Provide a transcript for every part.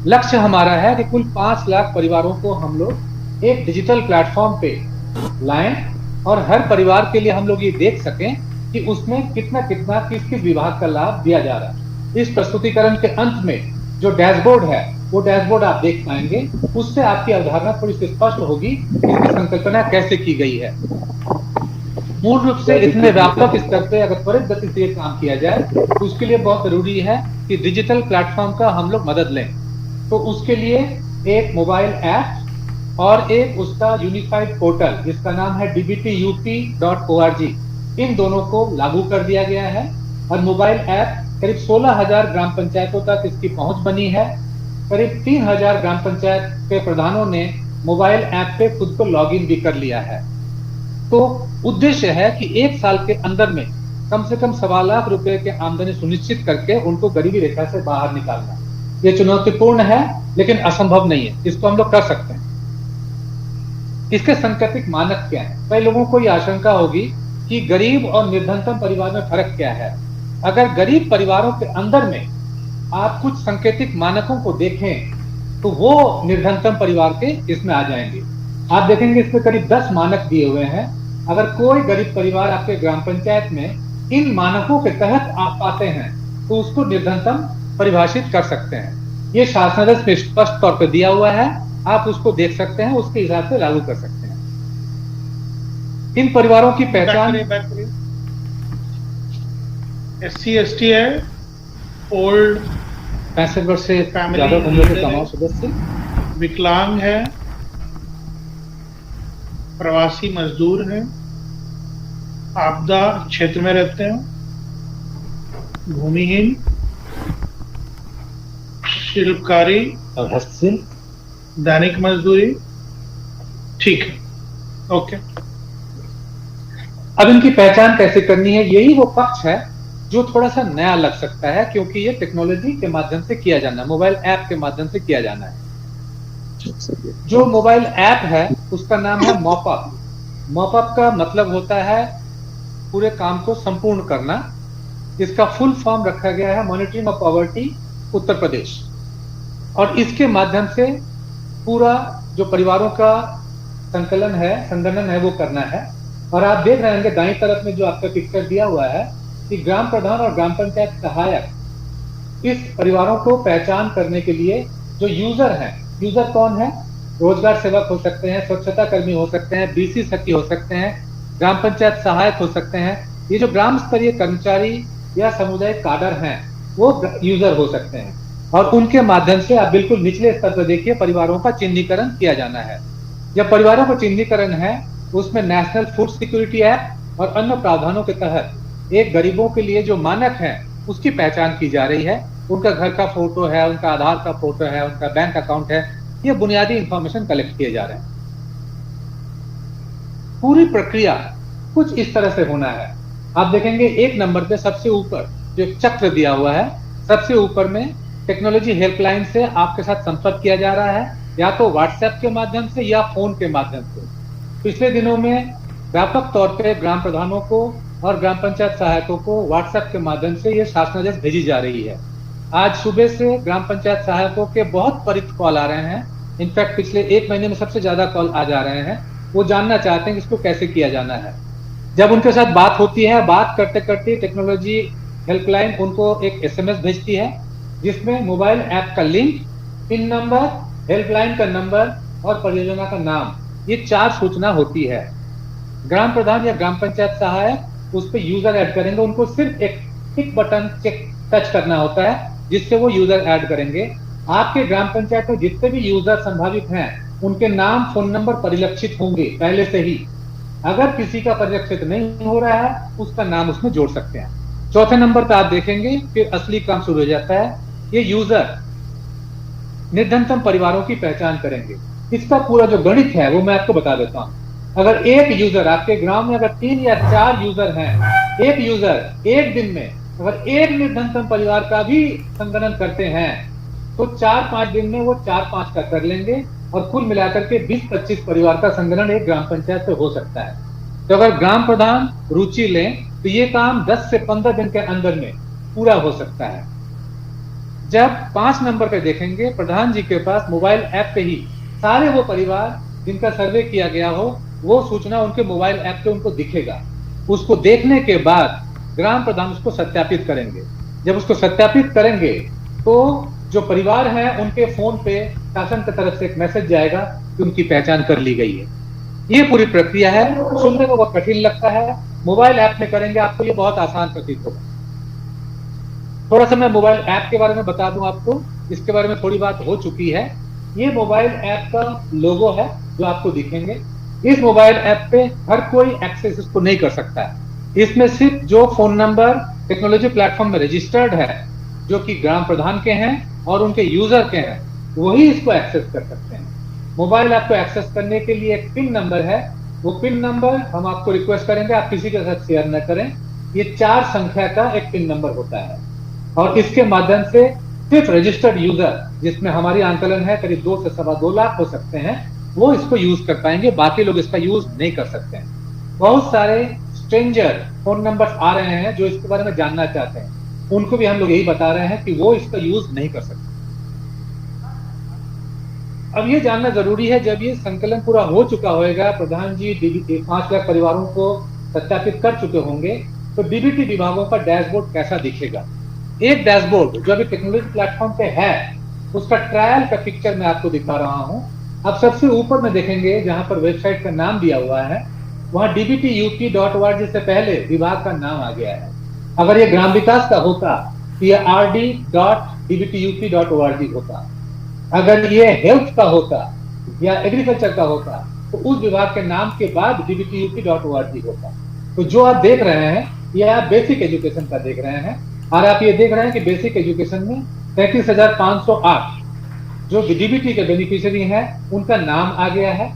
लक्ष्य हमारा है कि कुल 5 लाख परिवारों को हम लोग एक डिजिटल प्लेटफॉर्म पे लाएं और हर परिवार के लिए हम लोग ये देख सकें कि उसमें कितना कितना किस किस विभाग का लाभ दिया जा रहा है। इस प्रस्तुतिकरण के अंत में जो डैशबोर्ड है वो डैशबोर्ड आप देख पाएंगे, उससे आपकी अवधारणा थोड़ी सी स्पष्ट होगी कि इसकी संकल्पना कैसे की गई है। पूर्ण रूप से इतने व्यापक स्तर पे अगर त्वरित गति से ये काम किया जाए तो उसके लिए बहुत जरूरी है कि डिजिटल प्लेटफॉर्म का हम लोग मदद लें। तो उसके लिए एक मोबाइल ऐप और एक उसका यूनिफाइड पोर्टल जिसका नाम है dbtup.org, इन दोनों को लागू कर दिया गया है और मोबाइल ऐप करीब 16,000 ग्राम पंचायतों तक इसकी पहुंच बनी है। करीब 3,000 ग्राम पंचायत के प्रधानों ने मोबाइल ऐप पे खुद को लॉगिन भी कर लिया है। तो उद्देश्य है कि 1 साल के अंदर में कम से कम 1.25 लाख रुपए के आमदनी सुनिश्चित करके उनको गरीबी रेखा से बाहर निकालना। ये चुनौतीपूर्ण है लेकिन असंभव नहीं है, इसको हम लोग कर सकते हैं। इसके सांकेतिक मानक क्या है? कई लोगों को यह आशंका होगी कि गरीब और निर्धनतम परिवार में फर्क क्या है। अगर गरीब परिवारों के अंदर में आप कुछ सांकेतिक मानकों को देखें तो वो निर्धनतम परिवार के इसमें आ जाएंगे। आप देखेंगे इसमें करीब 10 मानक दिए हुए हैं। अगर कोई गरीब परिवार आपके ग्राम पंचायत में इन मानकों के तहत आप पाते हैं तो उसको निर्धनतम परिभाषित कर सकते हैं। ये शासनादेश में स्पष्ट तौर पर दिया हुआ है, आप उसको देख सकते हैं, उसके हिसाब से लागू कर सकते हैं। इन परिवारों की पहचान SC/ST है, ओल्ड 65 वर्ष से ज्यादा उम्र के कमाऊ सदस्य, विकलांग है, प्रवासी मजदूर है, आपदा क्षेत्र में रहते हैं, भूमिहीन, शिल्पकारी और हस्तशिल्प, दैनिक मजदूरी। ठीक है, ओके। अब इनकी पहचान कैसे करनी है? यही वो पक्ष है जो थोड़ा सा नया लग सकता है क्योंकि ये टेक्नोलॉजी के माध्यम से किया जाना है, मोबाइल ऐप के माध्यम से किया जाना है। जो मोबाइल ऐप है उसका नाम है मॉपअप। मॉपअप का मतलब होता है पूरे काम को संपूर्ण करना। इसका फुल फॉर्म रखा गया है monitoring of poverty Uttar Pradesh, और इसके माध्यम से पूरा जो परिवारों का संकलन है, संगणन है, वो करना है। और आप देख रहे होंगे दाईं तरफ में जो आपका पिक्चर दिया हुआ है कि ग्राम प्रधान और ग्राम पंचायत सहायक इस परिवारों को पहचान करने के लिए जो यूजर हैं, यूजर कौन है? रोजगार सेवक हो सकते हैं, स्वच्छता कर्मी हो सकते हैं, BC सखी हो सकते हैं, ग्राम पंचायत सहायक हो सकते हैं। ये जो ग्राम स्तरीय कर्मचारी या सामुदायिक काडर हैं वो यूजर हो सकते हैं, और उनके माध्यम से आप बिल्कुल निचले स्तर पर देखिए परिवारों का चिन्हीकरण किया जाना है। जब परिवारों का चिन्हीकरण है उसमें नेशनल फूड सिक्योरिटी एक्ट और अन्य प्रावधानों के तहत एक गरीबों के लिए जो मानक है उसकी पहचान की जा रही है। उनका घर का फोटो है, उनका आधार का फोटो है, उनका बैंक अकाउंट है, ये बुनियादी इंफॉर्मेशन कलेक्ट किए जा रहे हैं। पूरी प्रक्रिया कुछ इस तरह से होना है। आप देखेंगे 1 नंबर पे सबसे ऊपर जो एक चक्र दिया हुआ है, सबसे ऊपर में टेक्नोलॉजी हेल्पलाइन से आपके साथ संपर्क किया जा रहा है, या तो व्हाट्सएप के माध्यम से या फोन के माध्यम से। पिछले दिनों में व्यापक तौर पे ग्राम प्रधानों को और ग्राम पंचायत सहायकों को व्हाट्सएप के माध्यम से ये शासनादेश भेजी जा रही है। आज सुबह से ग्राम पंचायत सहायकों के बहुत त्वरित कॉल आ रहे हैं। इनफैक्ट पिछले 1 महीने में सबसे ज्यादा कॉल आ जा रहे हैं। वो जानना चाहते हैं कि इसको कैसे किया जाना है। जब उनके साथ बात होती है, बात करते करते टेक्नोलॉजी हेल्पलाइन उनको एक SMS भेजती है जिसमें मोबाइल ऐप का लिंक, पिन नंबर, हेल्पलाइन का नंबर और परियोजना का नाम, ये 4 सूचना होती है। ग्राम प्रधान या ग्राम पंचायत सहायक उस पर यूजर ऐड करेंगे, उनको सिर्फ एक टिक बटन टच करना होता है जिससे वो यूजर ऐड करेंगे। आपके ग्राम पंचायत में जितने भी यूजर संभावित हैं उनके नाम, फोन नंबर परिलक्षित होंगे पहले से ही। अगर किसी का परिलक्षित नहीं हो रहा है उसका नाम उसमें जोड़ सकते हैं। चौथे नंबर पर आप देखेंगे फिर असली काम शुरू हो जाता है। ये यूजर निर्धनतम परिवारों की पहचान करेंगे। इसका पूरा जो गणित है वो मैं आपको बता देता हूं। अगर एक यूजर आपके ग्राम में अगर 3 या 4 यूजर हैं, एक यूजर एक दिन में अगर एक निर्धनतम परिवार का भी संगणन करते हैं तो 4-5 दिन में वो 4-5 का कर लेंगे और कुल मिलाकर के 20-25 परिवार का संगणन एक ग्राम पंचायत से हो सकता है। तो अगर ग्राम प्रधान रुचि लें तो ये काम 10 से 15 दिन के अंदर में पूरा हो सकता है। जब 5 नंबर पे देखेंगे, प्रधान जी के पास मोबाइल ऐप पे ही सारे वो परिवार जिनका सर्वे किया गया हो, वो सूचना उनके मोबाइल ऐप पे उनको दिखेगा। उसको देखने के बाद ग्राम प्रधान उसको सत्यापित करेंगे। जब उसको सत्यापित करेंगे तो जो परिवार है उनके फोन पे शासन की तरफ से एक मैसेज जाएगा कि उनकी पहचान कर ली गई है। ये पूरी प्रक्रिया है। सुनने में बहुत कठिन लगता है, मोबाइल ऐप में करेंगे आपको ये बहुत आसान प्रतीत होगा। थोड़ा सा मैं मोबाइल ऐप के बारे में बता दूं आपको, इसके बारे में थोड़ी बात हो चुकी है। ये मोबाइल ऐप का लोगो है जो आपको दिखेंगे। इस मोबाइल ऐप पे हर कोई एक्सेस इसको नहीं कर सकता है। इसमें सिर्फ जो फोन नंबर टेक्नोलॉजी प्लेटफॉर्म में रजिस्टर्ड है, जो कि ग्राम प्रधान के हैं और उनके यूजर के हैं, वही इसको एक्सेस कर सकते हैं। मोबाइल ऐप को एक्सेस करने के लिए एक पिन नंबर है, वो पिन नंबर हम आपको रिक्वेस्ट करेंगे आप किसी के साथ शेयर न करें। ये 4 संख्या का एक पिन नंबर होता है और इसके माध्यम से सिर्फ रजिस्टर्ड यूजर, जिसमें हमारी आंकलन है करीब 2 से 2.25 लाख हो सकते हैं, वो इसको यूज कर पाएंगे, बाकी लोग इसका यूज नहीं कर सकते हैं। बहुत सारे स्ट्रेंजर फोन नंबर आ रहे हैं जो इसके बारे में जानना चाहते हैं, उनको भी हम लोग यही बता रहे हैं कि वो इसका यूज नहीं कर सकते। अब ये जानना जरूरी है, जब ये संकलन पूरा हो चुका होगा, प्रधान जी 5 लाख परिवारों को सत्यापित कर चुके होंगे, तो डीबीटी विभागों का डैशबोर्ड कैसा दिखेगा। एक डैशबोर्ड जो अभी टेक्नोलॉजी प्लेटफॉर्म पे है, उसका ट्रायल का पिक्चर मैं आपको दिखा रहा हूं। अब सबसे ऊपर में देखेंगे जहां पर वेबसाइट का नाम दिया हुआ है, वहां dbtup.org से पहले विभाग का नाम आ गया है। अगर ये ग्राम विकास का होता तो ये rd.dbtup.org होता। अगर ये हेल्थ का होता या एग्रीकल्चर का होता तो उस विभाग के नाम के बाद dbtup.org होता। तो जो आप देख रहे हैं ये आप बेसिक एजुकेशन का देख रहे हैं, और आप ये देख रहे हैं कि बेसिक एजुकेशन में 33,508 जो डीबीटी के बेनिफिशियरी हैं उनका नाम आ गया है।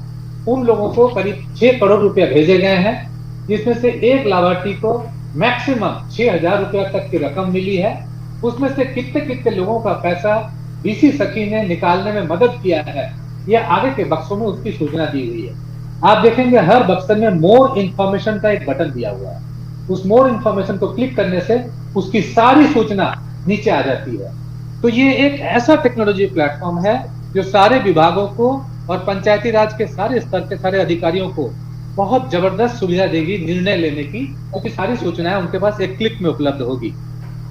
उन लोगों को करीब 6 करोड़ रुपया भेजे गए हैं, जिसमें से एक लाभार्थी को मैक्सिमम 6,000 रुपया तक की रकम मिली है। उसमें से कितने कितने लोगों का पैसा बीसी सखी ने निकालने में मदद किया है, यह आगे के बक्सों में उसकी सूचना दी हुई है। आप देखेंगे हर बक्से में मोर इंफॉर्मेशन का एक बटन दिया हुआ है। उस मोर इंफॉर्मेशन को क्लिक करने से उसकी सारी सूचना नीचे आ जाती है। तो ये एक ऐसा टेक्नोलॉजी प्लेटफॉर्म है जो सारे विभागों को और पंचायती राज के सारे स्तर के सारे अधिकारियों को बहुत जबरदस्त सुविधा देगी निर्णय लेने की, क्योंकि सारी सूचनाएं उनके पास एक क्लिक में उपलब्ध होगी।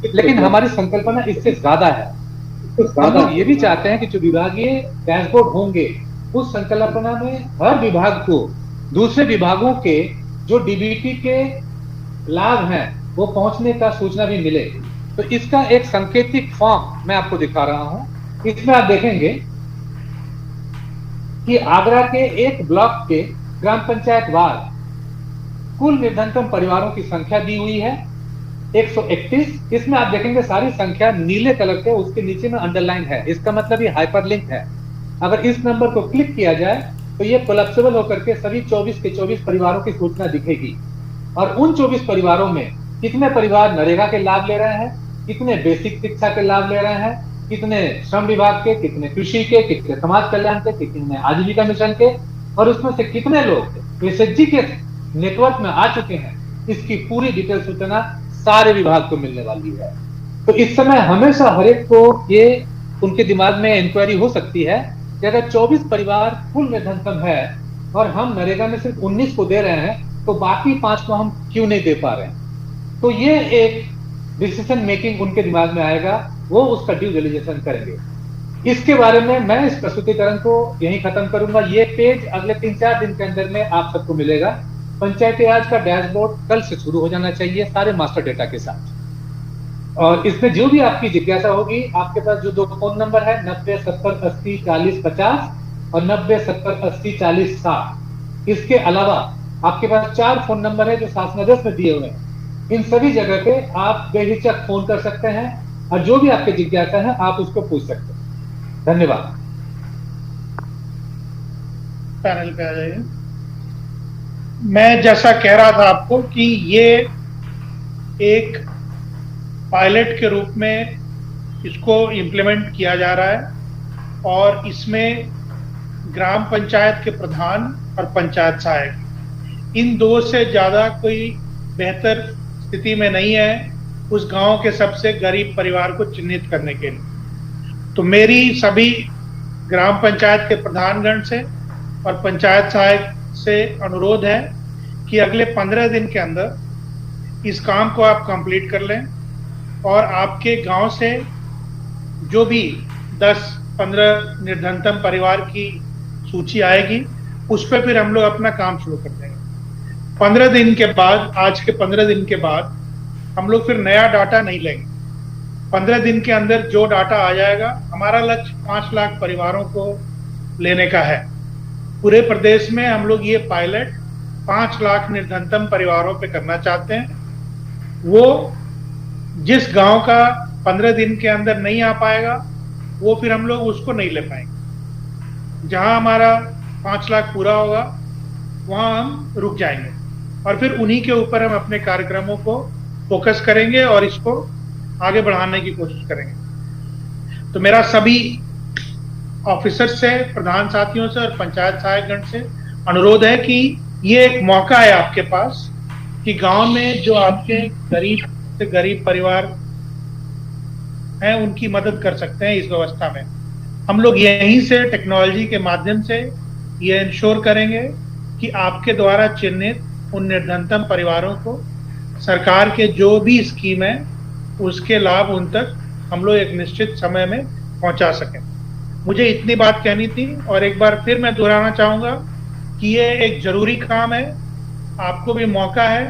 लेकिन हमारी संकल्पना इससे ज्यादा है। हम लोग ये भी चाहते हैं कि जो विभागीय डैशबोर्ड होंगे, उस संकल्पना में हर विभाग को दूसरे विभागों के जो डीबीटी के लाभ हैं वो पहुंचने का सूचना भी मिले। तो इसका एक सांकेतिक फॉर्म मैं आपको दिखा रहा हूं। इसमें आप देखेंगे कि आगरा के एक ब्लॉक के ग्राम पंचायत वार कुल निर्धनतम परिवारों की संख्या दी हुई है 131। इसमें आप देखेंगे सारी संख्या नीले कलर के, उसके नीचे में अंडरलाइन है। इसका मतलब ये हाइपरलिंक है। अगर इस नंबर को क्लिक किया जाए तो ये कोलैप्सिबल होकर के सभी 24 के 24 परिवारों की सूचना दिखेगी, और उन 24 परिवारों में कितने परिवार नरेगा के लाभ ले रहे हैं, कितने बेसिक शिक्षा के लाभ ले रहे हैं, कितने श्रम विभाग के, कितने कृषि के, कितने समाज कल्याण के, कितने आजीविका मिशन के, और उसमें से कितने लोग एसएचजी के नेटवर्क में आ चुके हैं, इसकी पूरी डिटेल सूचना सारे विभाग को मिलने वाली है। तो इस समय हमेशा हर एक को ये उनके दिमाग में इंक्वायरी हो सकती है कि अगर 24 परिवार कुल निर्धनतम है और हम नरेगा में सिर्फ 19 को दे रहे हैं, तो बाकी 5 को हम क्यों नहीं दे पा रहे हैं। तो ये एक डिसीजन मेकिंग उनके दिमाग में आएगा, वो उसका ड्यू डिलिजेंस करेंगे। इसके बारे में मैं इस प्रस्तुतिकरण को यहीं खत्म करूंगा। ये पेज अगले 3-4 दिन के अंदर में आप सबको मिलेगा। पंचायती राज का डैशबोर्ड कल से शुरू हो जाना चाहिए सारे मास्टर डेटा के साथ। और इसमें जो भी आपकी जिज्ञासा होगी, आपके पास जो 2 फोन नंबर है 90 70 80 40 50 और 90 70 80 40 60, इसके अलावा आपके पास 4 फोन नंबर है जो शासनादेश में दिए हुए हैं। इन सभी जगह पे आप बेहिचक फोन कर सकते हैं और जो भी आपकी जिज्ञासा है आप उसको पूछ सकते हैं। धन्यवाद। पैनल पे आ जाइए। मैं जैसा कह रहा था आपको कि ये एक पायलट के रूप में इसको इम्प्लीमेंट किया जा रहा है, और इसमें ग्राम पंचायत के प्रधान और पंचायत सहायक, इन 2 से ज़्यादा कोई बेहतर स्थिति में नहीं है उस गांव के सबसे गरीब परिवार को चिन्हित करने के लिए। तो मेरी सभी ग्राम पंचायत के प्रधानगण से और पंचायत सहायक से अनुरोध है कि अगले 15 दिन के अंदर इस काम को आप कंप्लीट कर लें और आपके गांव से जो भी 10-15 निर्धनतम परिवार की सूची आएगी उस पर फिर हम लोग अपना काम शुरू कर देंगे। 15 दिन के बाद, आज के 15 दिन के बाद हम लोग फिर नया डाटा नहीं लेंगे। 15 दिन के अंदर जो डाटा आ जाएगा, हमारा लक्ष्य 5 लाख परिवारों को लेने का है। पूरे प्रदेश में हम लोग ये पायलट 5 लाख निर्धनतम परिवारों पे करना चाहते हैं। वो जिस गांव का 15 दिन के अंदर नहीं आ पाएगा वो फिर हम लोग उसको नहीं ले पाएंगे। जहां हमारा 5 लाख पूरा होगा वहां हम रुक जाएंगे और फिर उन्हीं के ऊपर हम अपने कार्यक्रमों को फोकस करेंगे और इसको आगे बढ़ाने की कोशिश करेंगे। तो मेरा सभी ऑफिसर से, प्रधान साथियों से और पंचायत सहायकगण से अनुरोध है कि ये एक मौका है आपके पास कि गांव में जो आपके गरीब से गरीब परिवार हैं उनकी मदद कर सकते हैं। इस व्यवस्था में हम लोग यहीं से टेक्नोलॉजी के माध्यम से ये इंश्योर करेंगे कि आपके द्वारा चिन्हित उन निर्धनतम परिवारों को सरकार के जो भी स्कीम है उसके लाभ उन तक हम लोग एक निश्चित समय में पहुंचा सकें। मुझे इतनी बात कहनी थी और एक बार फिर मैं दोहराना चाहूंगा कि ये एक जरूरी काम है। आपको भी मौका है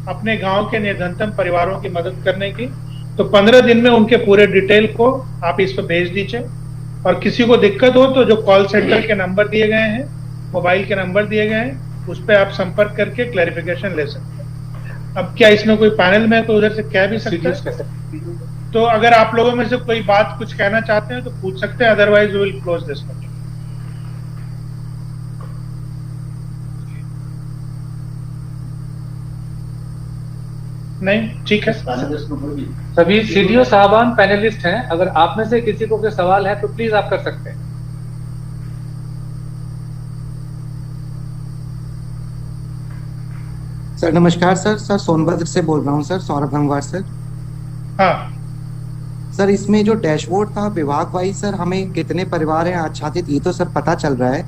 अपने गांव के निर्धनतम परिवारों की मदद करने की। तो 15 दिन में उनके पूरे डिटेल को आप इस पर भेज दीजिए और किसी को दिक्कत हो तो जो कॉल सेंटर के नंबर दिए गए हैं, मोबाइल के नंबर दिए गए हैं, उस पर आप संपर्क करके क्लैरिफिकेशन ले सकते हैं। अब क्या इसमें कोई पैनल में तो उधर से कह भी सकते हैं? तो अगर आप लोगों में से कोई बात कुछ कहना चाहते हैं तो पूछ सकते हैं, otherwise we will close this meeting. नहीं, ठीक है। सभी सीडीओ साहबान पैनलिस्ट हैं, अगर आप में से किसी को कोई सवाल है तो प्लीज आप कर सकते हैं। सर नमस्कार सर। सोनभद्र से बोल रहा हूँ सर, सौरभ गंगवार सर। हाँ सर, इसमें जो डैशबोर्ड था विभाग वाइज सर, हमें कितने परिवार हैं आच्छादित ये तो सर पता चल रहा है,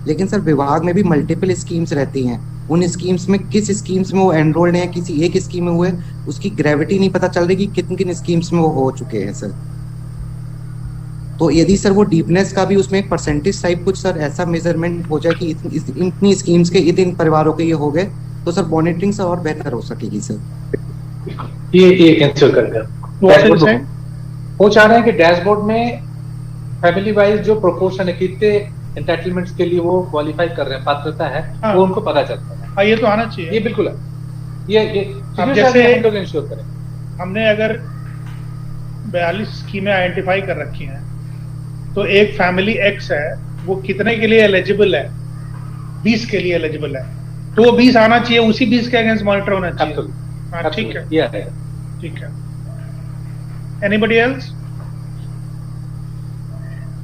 लेकिन सर विभाग में भी मल्टीपल स्कीम्स रहती हैं। उन स्कीम्स में किस स्कीम्स में वो एनरोल्ड हैं, किसी एक स्कीम में हुए, उसकी ग्रेविटी नहीं पता चल रही कि किन किन स्कीम्स में वो हो चुके हैं सर। तो यदि सर वो डीपनेस का भी उसमें एक परसेंटेज टाइप कुछ सर ऐसा मेजरमेंट हो जाए कि इतनी स्कीम्स के इन परिवारों के ये हो गए, तो सर मॉनिटरिंग सर और बेहतर हो सकेगी सर। ये कैंसिल कर दिया। वो चाह रहे हैं कि डैशबोर्ड में फैमिली वाइज जो प्रोपोर्शन है, कितने एंटाइटलमेंट्स के लिए वो क्वालिफाई कर रहे हैं, पात्रता है, हाँ, वो उनको पता चलता है। हाँ, ये तो आना चाहिए। ये बिल्कुल है। ये अब जैसे हम लोग इंश्योर करें, हमने अगर 42 स्कीमें आइडेंटिफाई कर रखी हैं तो एक फैमिली एक्स है, वो कितने के लिए एलिजिबल है? 20 के लिए एलिजिबल है, तो वो 20 आना चाहिए, उसी 20 के अगेंस्ट मॉनिटर होना चाहिए। हाँ, ठीक है, ठीक है। Anybody else?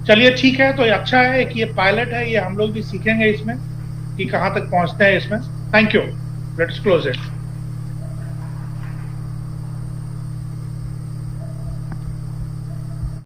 चलिए ठीक है। तो ये अच्छा है कि ये पायलट है, ये हम लोग भी सीखेंगे इसमें कि कहाँ तक पहुंचते हैं इसमें। Thank you, let's close it.